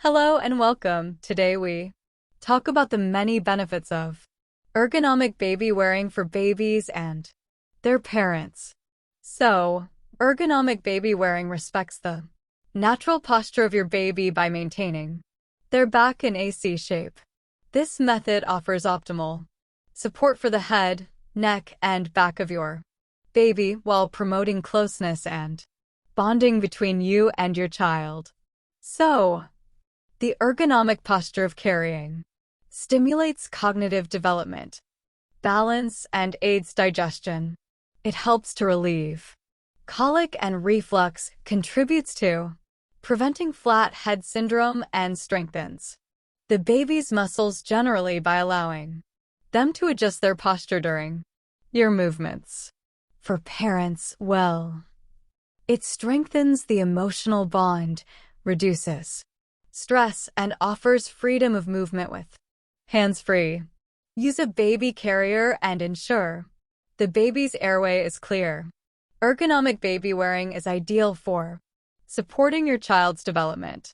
Hello and welcome. Today we talk about the many benefits of ergonomic baby wearing for babies and their parents. So, ergonomic baby wearing respects the natural posture of your baby by maintaining their back in a C shape. This method offers optimal support for the head, neck, and back of your baby while promoting closeness and bonding between you and your child. So, the ergonomic posture of carrying stimulates cognitive development, balance, and aids digestion. It helps to relieve colic and reflux, contributes to preventing flat head syndrome, and strengthens the baby's muscles generally by allowing them to adjust their posture during your movements. For parents, it strengthens the emotional bond, reduces stress, and offers freedom of movement with hands-free. Use a baby carrier and ensure the baby's airway is clear. Ergonomic baby wearing is ideal for supporting your child's development